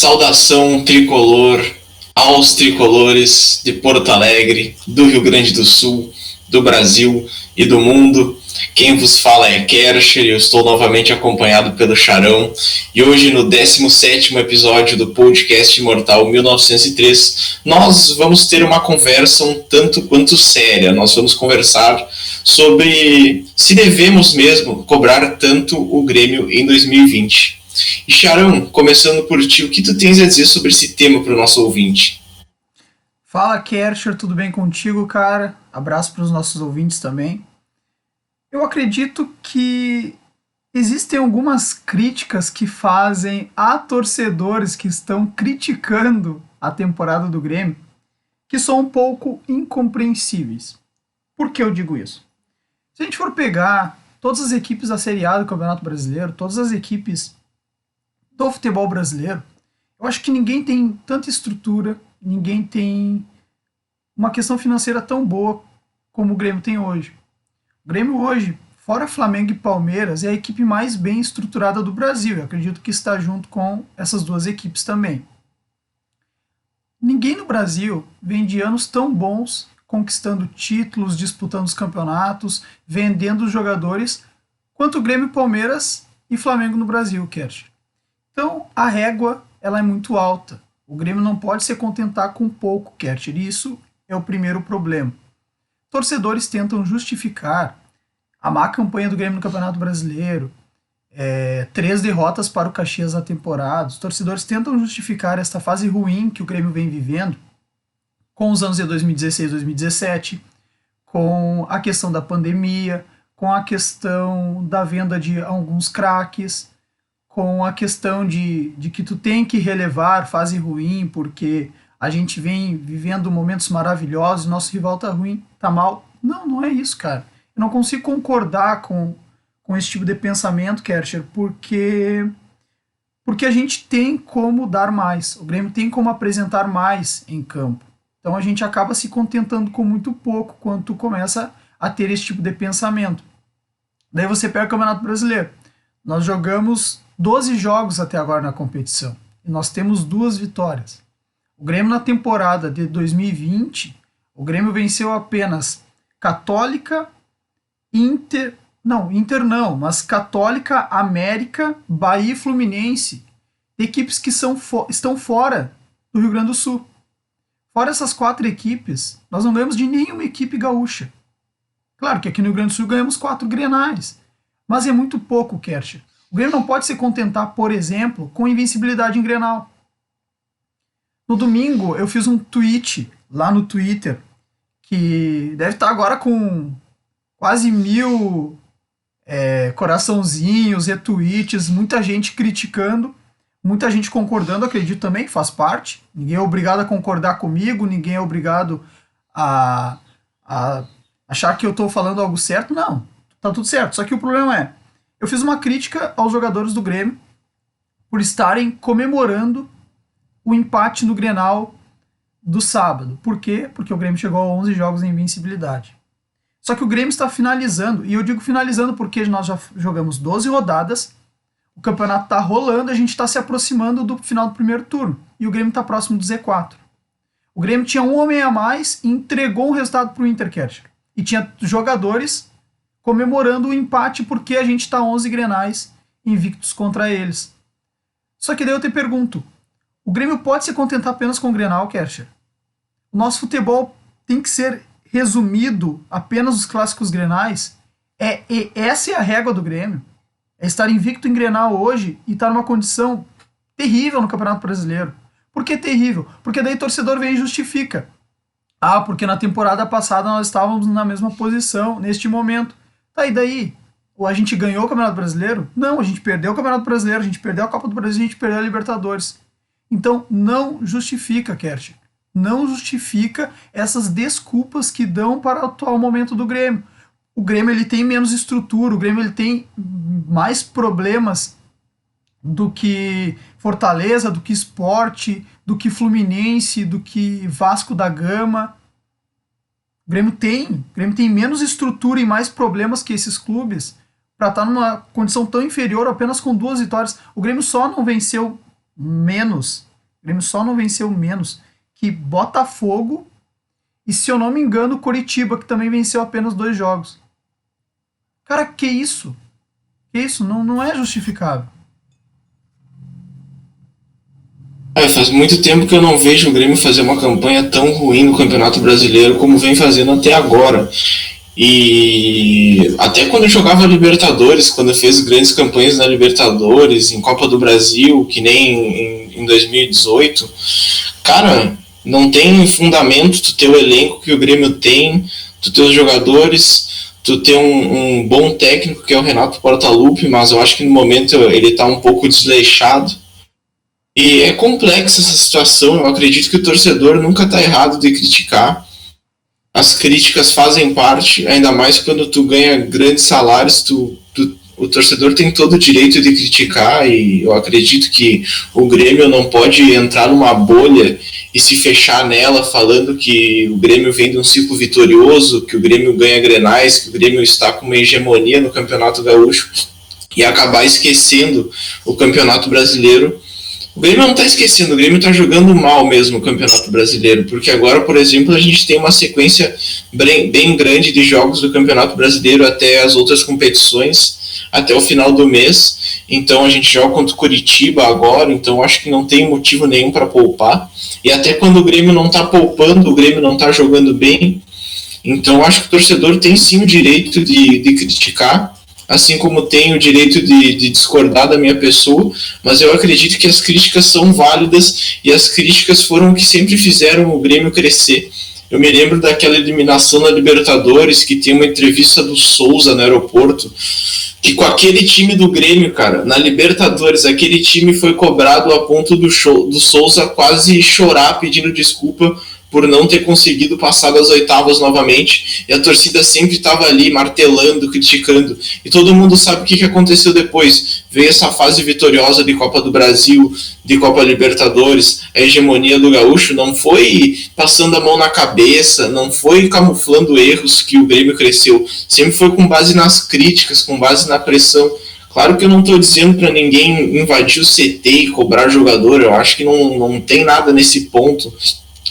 Saudação tricolor aos tricolores de Porto Alegre, do Rio Grande do Sul, do Brasil e do mundo. Quem vos fala é Kercher e eu estou novamente acompanhado pelo Charão. E hoje, no 17º episódio do podcast Imortal 1903, nós vamos ter uma conversa um tanto quanto séria. Nós vamos conversar sobre se devemos mesmo cobrar tanto o Grêmio em 2020. E Charão, começando por ti, o que tu tens a dizer sobre esse tema para o nosso ouvinte? Fala, Kercher, tudo bem contigo, cara? Abraço para os nossos ouvintes também. Eu acredito que existem algumas críticas que fazem a torcedores que estão criticando a temporada do Grêmio que são um pouco incompreensíveis. Por que eu digo isso? Se a gente for pegar todas as equipes da Série A do Campeonato Brasileiro, todas as equipes do futebol brasileiro, eu acho que ninguém tem tanta estrutura, ninguém tem uma questão financeira tão boa como o Grêmio tem hoje. O Grêmio hoje, fora Flamengo e Palmeiras, é a equipe mais bem estruturada do Brasil. Eu acredito que está junto com essas duas equipes também. Ninguém no Brasil vem de anos tão bons, conquistando títulos, disputando os campeonatos, vendendo os jogadores, quanto o Grêmio, Palmeiras e Flamengo no Brasil, Kersh. Então, a régua ela é muito alta. O Grêmio não pode se contentar com pouco, Kersh. E isso é o primeiro problema. Torcedores tentam justificar a má campanha do Grêmio no Campeonato Brasileiro, 3 derrotas para o Caxias na temporada. Os torcedores tentam justificar esta fase ruim que o Grêmio vem vivendo com os anos de 2016 e 2017, com a questão da pandemia, com a questão da venda de alguns craques, com a questão de que tu tem que relevar fase ruim porque a gente vem vivendo momentos maravilhosos, nosso rival tá ruim, tá mal. Não, não é isso, cara. Eu não consigo concordar com esse tipo de pensamento, Kercher, porque a gente tem como dar mais. O Grêmio tem como apresentar mais em campo. Então a gente acaba se contentando com muito pouco quando tu começa a ter esse tipo de pensamento. Daí você pega o Campeonato Brasileiro. Nós jogamos 12 jogos até agora na competição. E nós temos 2 vitórias. O Grêmio na temporada de 2020, o Grêmio venceu apenas Católica, Inter não, mas Católica, América, Bahia e Fluminense, equipes que estão fora do Rio Grande do Sul. Fora essas 4 equipes, nós não ganhamos de nenhuma equipe gaúcha. Claro que aqui no Rio Grande do Sul ganhamos 4 Grenais, mas é muito pouco, Kercher. O Grêmio não pode se contentar, por exemplo, com invencibilidade em Grenal. No domingo, eu fiz um tweet lá no Twitter, que deve estar agora com quase 1000 coraçãozinhos, retweets, muita gente criticando, muita gente concordando, acredito também que faz parte. Ninguém é obrigado a concordar comigo, ninguém é obrigado a achar que eu estou falando algo certo. Não, tá tudo certo. Só que o problema é, eu fiz uma crítica aos jogadores do Grêmio por estarem comemorando o empate no Grenal do sábado. Por quê? Porque o Grêmio chegou a 11 jogos em invencibilidade. Só que o Grêmio está finalizando, e eu digo finalizando porque nós já jogamos 12 rodadas, o campeonato está rolando, a gente está se aproximando do final do primeiro turno, e o Grêmio está próximo do Z4. O Grêmio tinha um homem a mais e entregou um resultado para o Inter, Kercher. E tinha jogadores comemorando o empate porque a gente está 11 Grenais invictos contra eles. Só que daí eu te pergunto, o Grêmio pode se contentar apenas com o Grenal, Kercher? O nosso futebol tem que ser resumido apenas os clássicos Grenais? Essa é a régua do Grêmio. É estar invicto em Grenal hoje e estar numa condição terrível no Campeonato Brasileiro. Por que terrível? Porque daí o torcedor vem e justifica. Ah, porque na temporada passada nós estávamos na mesma posição, neste momento. Tá, e daí? Ou a gente ganhou o Campeonato Brasileiro? Não, a gente perdeu o Campeonato Brasileiro, a gente perdeu a Copa do Brasil, a gente perdeu a Libertadores. Então, não justifica, Kercher. Não justifica essas desculpas que dão para o atual momento do Grêmio. O Grêmio ele tem menos estrutura, o Grêmio ele tem mais problemas do que Fortaleza, do que Sport, do que Fluminense, do que Vasco da Gama. O Grêmio tem menos estrutura e mais problemas que esses clubes para estar numa condição tão inferior apenas com 2 vitórias. O Grêmio só não venceu menos O Grêmio só não venceu menos que Botafogo e, se eu não me engano, Coritiba, que também venceu apenas 2 jogos. Cara, que isso? Que isso? Não, não é justificável. Faz muito tempo que eu não vejo o Grêmio fazer uma campanha tão ruim no Campeonato Brasileiro como vem fazendo até agora. E até quando eu jogava Libertadores, quando fez grandes campanhas na Libertadores, em Copa do Brasil, que nem em 2018, cara, não tem fundamento tu ter o elenco que o Grêmio tem, tu ter os jogadores, tu ter um bom técnico que é o Renato Portaluppi, mas eu acho que no momento ele está um pouco desleixado. E é complexa essa situação, eu acredito que o torcedor nunca está errado de criticar. As críticas fazem parte, ainda mais quando tu ganha grandes salários, o torcedor tem todo o direito de criticar, e eu acredito que o Grêmio não pode entrar numa bolha e se fechar nela falando que o Grêmio vem de um ciclo vitorioso, que o Grêmio ganha grenais, que o Grêmio está com uma hegemonia no Campeonato Gaúcho e acabar esquecendo o Campeonato Brasileiro. O Grêmio não está esquecendo, o Grêmio está jogando mal mesmo o Campeonato Brasileiro, porque agora, por exemplo, a gente tem uma sequência bem grande de jogos do Campeonato Brasileiro até as outras competições, até o final do mês. Então a gente joga contra o Coritiba agora, então acho que não tem motivo nenhum para poupar. E até quando o Grêmio não está poupando, o Grêmio não está jogando bem. Então acho que o torcedor tem sim o direito de criticar, assim como tenho o direito de discordar da minha pessoa, mas eu acredito que as críticas são válidas e as críticas foram o que sempre fizeram o Grêmio crescer. Eu me lembro daquela eliminação na Libertadores, que tem uma entrevista do Souza no aeroporto, que com aquele time do Grêmio, cara, na Libertadores, aquele time foi cobrado a ponto do Souza quase chorar pedindo desculpa por não ter conseguido passar das oitavas novamente, e a torcida sempre estava ali martelando, criticando, e todo mundo sabe o que aconteceu depois. Veio essa fase vitoriosa de Copa do Brasil, de Copa Libertadores, a hegemonia do Gaúcho não foi passando a mão na cabeça, não foi camuflando erros que o Grêmio cresceu, sempre foi com base nas críticas, com base na pressão. Claro que eu não estou dizendo para ninguém invadir o CT e cobrar jogador, eu acho que não tem nada nesse ponto,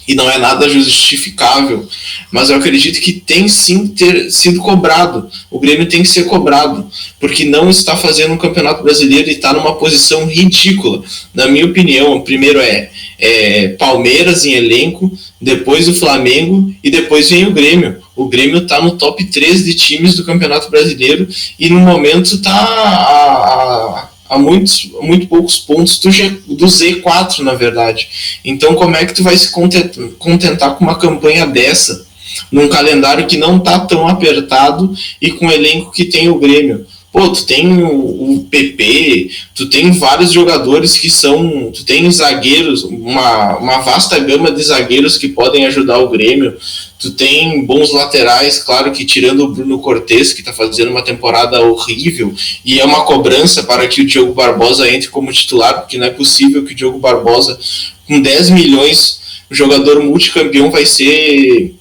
e não é nada justificável, mas eu acredito que tem sim ter sido cobrado. O Grêmio tem que ser cobrado, porque não está fazendo um campeonato brasileiro e está numa posição ridícula. Na minha opinião, o primeiro é Palmeiras em elenco, depois o Flamengo e depois vem o Grêmio. O Grêmio está no top 3 de times do Campeonato Brasileiro e no momento está a muito poucos pontos do Z4, na verdade. Então, como é que tu vai se contentar com uma campanha dessa, num calendário que não tá tão apertado e com o elenco que tem o Grêmio? Pô, tu tem o PP, tu tem vários jogadores que são... Tu tem zagueiros, uma vasta gama de zagueiros que podem ajudar o Grêmio. Tu tem bons laterais, claro que tirando o Bruno Cortes, que tá fazendo uma temporada horrível, e é uma cobrança para que o Diogo Barbosa entre como titular, porque não é possível que o Diogo Barbosa, com 10 milhões, o jogador multicampeão, vai ser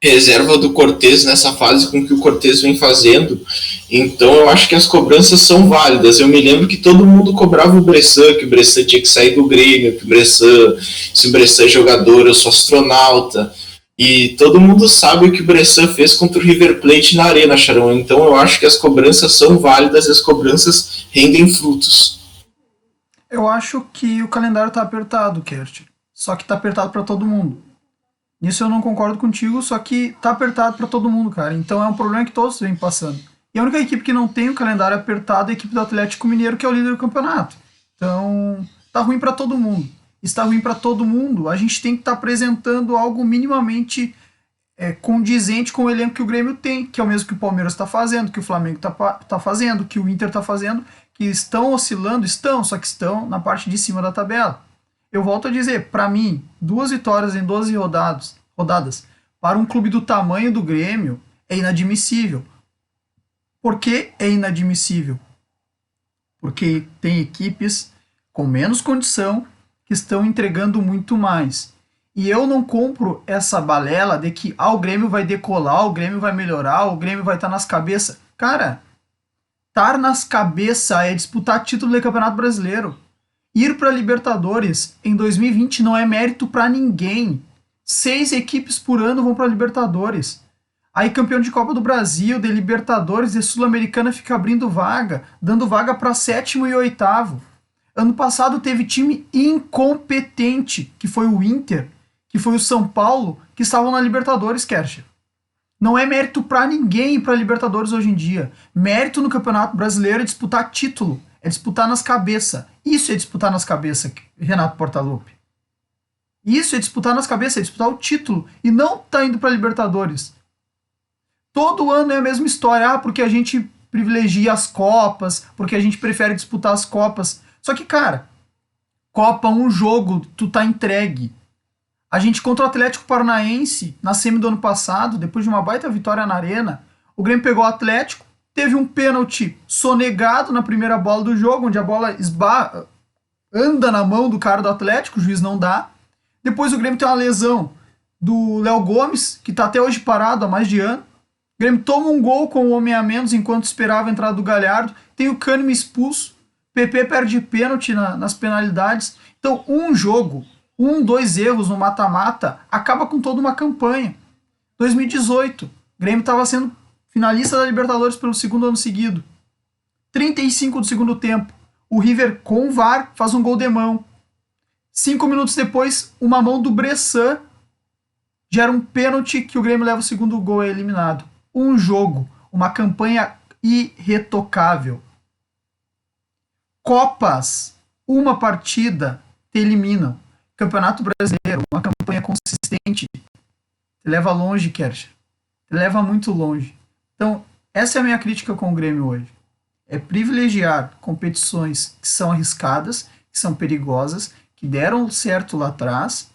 reserva do Cortes nessa fase com que o Cortes vem fazendo. Então eu acho que as cobranças são válidas. Eu me lembro que todo mundo cobrava o Bressan, que o Bressan tinha que sair do Grêmio, que o Bressan, se o Bressan é jogador, eu sou astronauta. E todo mundo sabe o que o Bressan fez contra o River Plate na Arena, Charão. Então eu acho que as cobranças são válidas e as cobranças rendem frutos. Eu acho que o calendário tá apertado, Kert. Só que tá apertado para todo mundo. Nisso eu não concordo contigo, só que tá apertado para todo mundo, cara. Então é um problema que todos vêm passando. E a única equipe que não tem o calendário apertado é a equipe do Atlético Mineiro, que é o líder do campeonato. Então, tá ruim para todo mundo. Está ruim para todo mundo, a gente tem que estar apresentando algo minimamente condizente com o elenco que o Grêmio tem, que é o mesmo que o Palmeiras está fazendo, que o Flamengo está fazendo, que o Inter está fazendo, que estão oscilando, só que estão na parte de cima da tabela. Eu volto a dizer, para mim, 2 vitórias em 12 rodadas, para um clube do tamanho do Grêmio, é inadmissível. Por que é inadmissível? Porque tem equipes com menos condição que estão entregando muito mais. E eu não compro essa balela de que o Grêmio vai decolar, o Grêmio vai melhorar, o Grêmio vai estar nas cabeças. Cara, estar nas cabeças é disputar título do Campeonato Brasileiro. Ir para a Libertadores em 2020 não é mérito para ninguém. 6 equipes por ano vão para a Libertadores. Aí campeão de Copa do Brasil, de Libertadores, de Sul-Americana fica abrindo vaga, dando vaga para 7º e 8º. Ano passado teve time incompetente, que foi o Inter, que foi o São Paulo, que estavam na Libertadores, Kercher. Não é mérito para ninguém ir para a Libertadores hoje em dia. Mérito no Campeonato Brasileiro é disputar título, é disputar nas cabeças. Isso é disputar nas cabeças, Renato Portaluppi. Isso é disputar nas cabeças, é disputar o título e não tá indo para a Libertadores. Todo ano é a mesma história, porque a gente privilegia as Copas, porque a gente prefere disputar as Copas. Só que, cara, Copa, um jogo, tu tá entregue. A gente contra o Atlético Paranaense, na semi do ano passado, depois de uma baita vitória na Arena, o Grêmio pegou o Atlético, teve um pênalti sonegado na primeira bola do jogo, onde a bola anda na mão do cara do Atlético, o juiz não dá. Depois o Grêmio tem uma lesão do Léo Gomes, que tá até hoje parado há mais de ano. O Grêmio toma um gol com o homem a menos enquanto esperava a entrada do Galhardo. Tem o Kahneman expulso. PP perde pênalti nas penalidades. Então, um jogo, 2 erros no mata-mata, acaba com toda uma campanha. 2018, o Grêmio estava sendo finalista da Libertadores pelo 2º ano seguido. 35 do segundo tempo, o River com o VAR faz um gol de mão. 5 minutos depois, uma mão do Bressan gera um pênalti que o Grêmio leva o 2º gol e é eliminado. Um jogo, uma campanha irretocável. Copas, uma partida, te eliminam. Campeonato Brasileiro, uma campanha consistente, te leva longe, Kercher. Te leva muito longe. Então, essa é a minha crítica com o Grêmio hoje. É privilegiar competições que são arriscadas, que são perigosas, que deram certo lá atrás,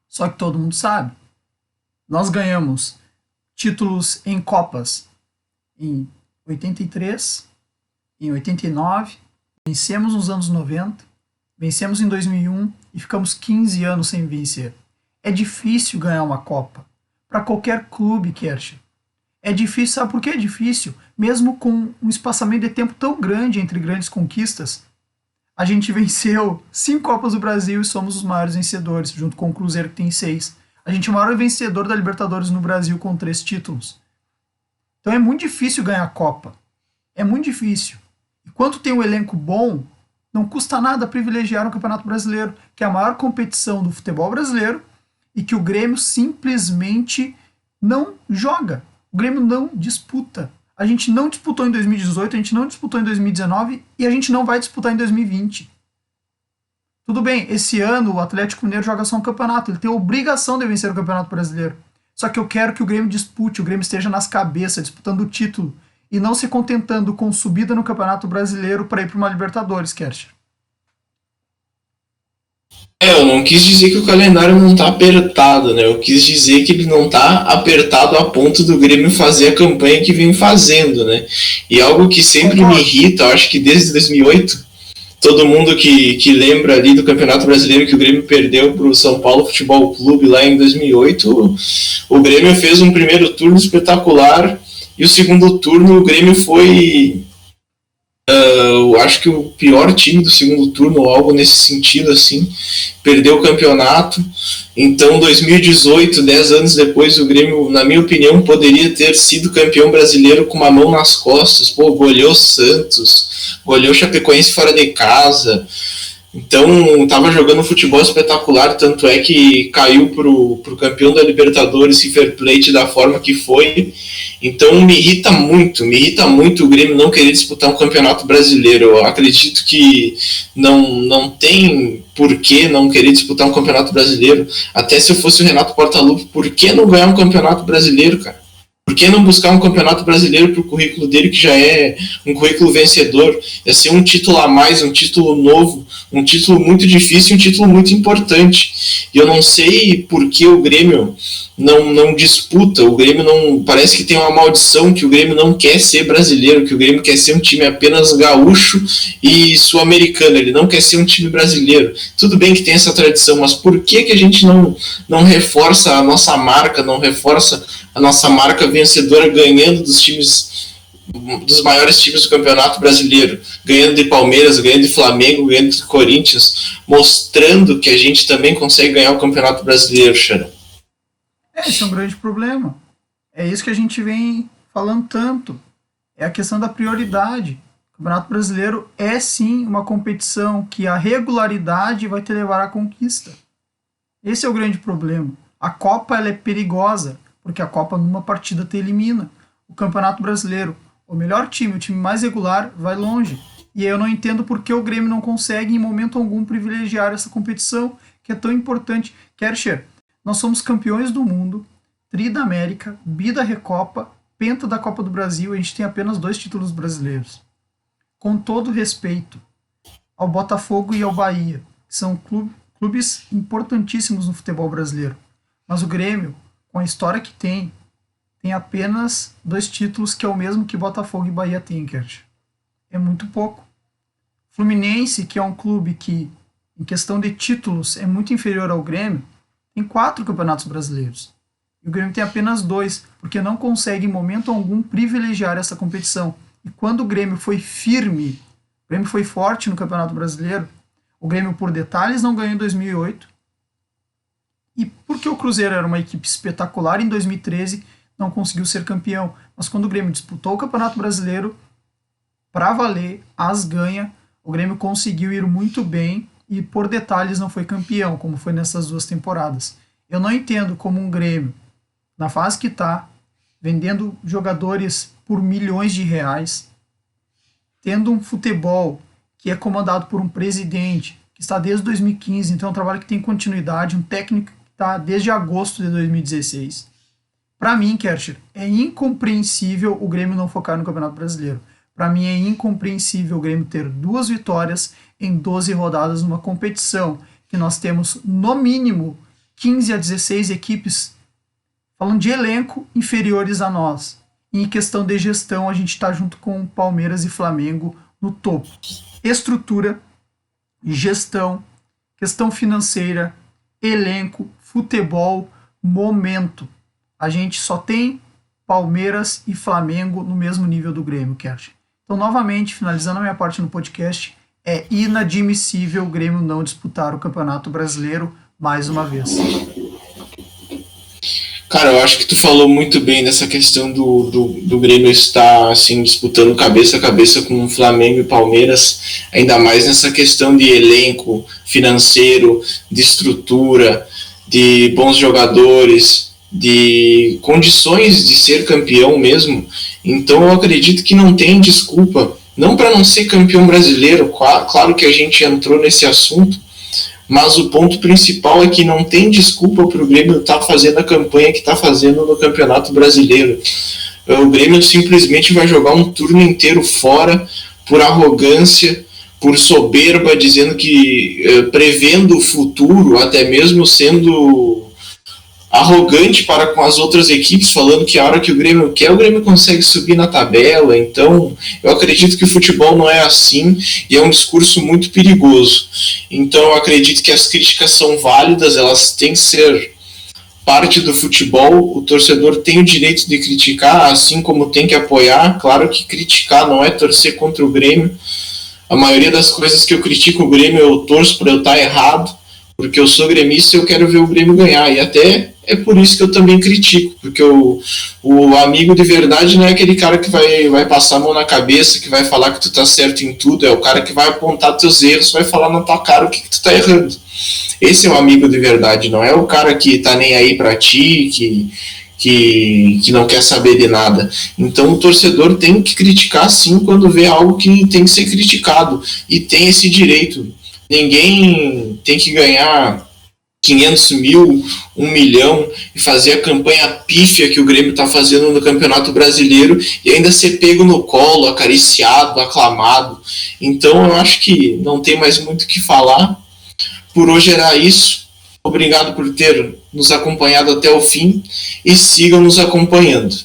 só que todo mundo sabe. Nós ganhamos títulos em Copas em 83, em 89, vencemos nos anos 90, vencemos em 2001 e ficamos 15 anos sem vencer. É difícil ganhar uma Copa. Para qualquer clube, Kercher. É difícil, sabe por que é difícil? Mesmo com um espaçamento de tempo tão grande entre grandes conquistas, a gente venceu 5 Copas do Brasil e somos os maiores vencedores, junto com o Cruzeiro que tem 6. A gente é o maior vencedor da Libertadores no Brasil com 3 títulos. Então é muito difícil ganhar a Copa. É muito difícil. E quando tem um elenco bom, não custa nada privilegiar o Campeonato Brasileiro, que é a maior competição do futebol brasileiro e que o Grêmio simplesmente não joga. O Grêmio não disputa. A gente não disputou em 2018, a gente não disputou em 2019 e a gente não vai disputar em 2020. Tudo bem, esse ano o Atlético Mineiro joga só um campeonato, ele tem a obrigação de vencer o Campeonato Brasileiro. Só que eu quero que o Grêmio dispute, o Grêmio esteja nas cabeças, disputando o título, e não se contentando com subida no Campeonato Brasileiro para ir para uma Libertadores, Kercher. Eu não quis dizer que o calendário não tá apertado, né? Eu quis dizer que ele não tá apertado a ponto do Grêmio fazer a campanha que vem fazendo, né? E algo que sempre me irrita, eu acho que desde 2008, todo mundo que lembra ali do Campeonato Brasileiro que o Grêmio perdeu para o São Paulo Futebol Clube lá em 2008, o Grêmio fez um primeiro turno espetacular e o segundo turno o Grêmio foi... eu acho que o pior time do segundo turno, ou algo nesse sentido, assim, perdeu o campeonato. Então, 2018, 10 anos depois, o Grêmio, na minha opinião, poderia ter sido campeão brasileiro com uma mão nas costas. Pô, goleou Santos, goleou Chapecoense fora de casa. Então, estava jogando futebol espetacular, tanto é que caiu pro campeão da Libertadores River Plate da forma que foi. Então, me irrita muito o Grêmio não querer disputar um campeonato brasileiro. Eu acredito que não tem por que não querer disputar um campeonato brasileiro. Até se eu fosse o Renato Portaluppi, por que não ganhar um campeonato brasileiro, cara? Por que não buscar um campeonato brasileiro para o currículo dele, que já é um currículo vencedor? Ia ser um título a mais, um título novo, um título muito difícil, um título muito importante. E eu não sei por que o Grêmio não disputa. O Grêmio não... Parece que tem uma maldição que o Grêmio não quer ser brasileiro, que o Grêmio quer ser um time apenas gaúcho e sul-americano. Ele não quer ser um time brasileiro. Tudo bem que tem essa tradição, mas por que a gente não reforça a nossa marca, não reforça a nossa marca vencedora ganhando dos times dos maiores times do Campeonato Brasileiro, ganhando de Palmeiras, ganhando de Flamengo, ganhando de Corinthians, mostrando que a gente também consegue ganhar o Campeonato Brasileiro, Xarão. Esse é um grande problema. É isso que a gente vem falando tanto. É a questão da prioridade. O Campeonato Brasileiro é sim uma competição que a regularidade vai te levar à conquista. Esse é o grande problema. A Copa ela é perigosa, porque a Copa numa partida te elimina. O Campeonato Brasileiro, o melhor time, o time mais regular, vai longe. E eu não entendo por que o Grêmio não consegue em momento algum privilegiar essa competição, que é tão importante. Kercher, nós somos campeões do mundo, tri da América, bi da Recopa, penta da Copa do Brasil, a gente tem apenas 2 títulos brasileiros. Com todo respeito ao Botafogo e ao Bahia, que são clubes importantíssimos no futebol brasileiro. Mas o Grêmio, com a história que tem apenas 2 títulos, que é o mesmo que Botafogo e Bahia têm, Kercher. É muito pouco. Fluminense, que é um clube que, em questão de títulos, é muito inferior ao Grêmio, tem 4 campeonatos brasileiros. E o Grêmio tem apenas 2, porque não consegue, em momento algum, privilegiar essa competição. E quando o Grêmio foi firme, o Grêmio foi forte no Campeonato Brasileiro, o Grêmio, por detalhes, não ganhou em 2008. E porque o Cruzeiro era uma equipe espetacular, em 2013 não conseguiu ser campeão. Mas quando o Grêmio disputou o Campeonato Brasileiro, para valer, as ganha, o Grêmio conseguiu ir muito bem e por detalhes não foi campeão, como foi nessas 2 temporadas. Eu não entendo como um Grêmio, na fase que está, vendendo jogadores por milhões de reais, tendo um futebol que é comandado por um presidente que está desde 2015, então é um trabalho que tem continuidade, um técnico que está desde agosto de 2016. Para mim, Kercher, é incompreensível o Grêmio não focar no Campeonato Brasileiro. Para mim é incompreensível o Grêmio ter 2 vitórias em 12 rodadas numa competição que nós temos, no mínimo, 15 a 16 equipes, falando de elenco, inferiores a nós. E em questão de gestão, a gente está junto com Palmeiras e Flamengo no topo. Estrutura, gestão, questão financeira, elenco, futebol, momento. A gente só tem Palmeiras e Flamengo no mesmo nível do Grêmio, Kercher. Então, novamente, finalizando a minha parte no podcast, é inadmissível o Grêmio não disputar o Campeonato Brasileiro mais uma vez. Cara, eu acho que tu falou muito bem dessa questão do Grêmio estar assim, disputando cabeça a cabeça com o Flamengo e Palmeiras, ainda mais nessa questão de elenco financeiro, de estrutura, de bons jogadores, de condições de ser campeão mesmo. Então eu acredito que não tem desculpa, não para não ser campeão brasileiro, claro que a gente entrou nesse assunto, mas o ponto principal é que não tem desculpa para o Grêmio estar fazendo a campanha que está fazendo no Campeonato Brasileiro. O Grêmio simplesmente vai jogar um turno inteiro fora por arrogância, por soberba, dizendo que prevendo o futuro, até mesmo sendo arrogante para com as outras equipes, falando que a hora que o Grêmio quer, o Grêmio consegue subir na tabela. Então eu acredito que o futebol não é assim e é um discurso muito perigoso. Então eu acredito que as críticas são válidas, elas têm que ser parte do futebol. O torcedor tem o direito de criticar, assim como tem que apoiar. Claro que criticar não é torcer contra o Grêmio. A maioria das coisas que eu critico o Grêmio eu torço para eu estar errado, porque eu sou gremista e eu quero ver o Grêmio ganhar. E até é por isso que eu também critico, porque o amigo de verdade não é aquele cara que vai passar a mão na cabeça, que vai falar que tu tá certo em tudo, é o cara que vai apontar teus erros, vai falar na tua cara o que tu tá errando. Esse é um amigo de verdade, não é o cara que tá nem aí pra ti, que não quer saber de nada. Então o torcedor tem que criticar sim quando vê algo que tem que ser criticado, e tem esse direito. Ninguém tem que ganhar 500 mil, 1 milhão e fazer a campanha pífia que o Grêmio está fazendo no Campeonato Brasileiro e ainda ser pego no colo, acariciado, aclamado. Então eu acho que não tem mais muito o que falar. Por hoje era isso. Obrigado por ter nos acompanhado até o fim e sigam nos acompanhando.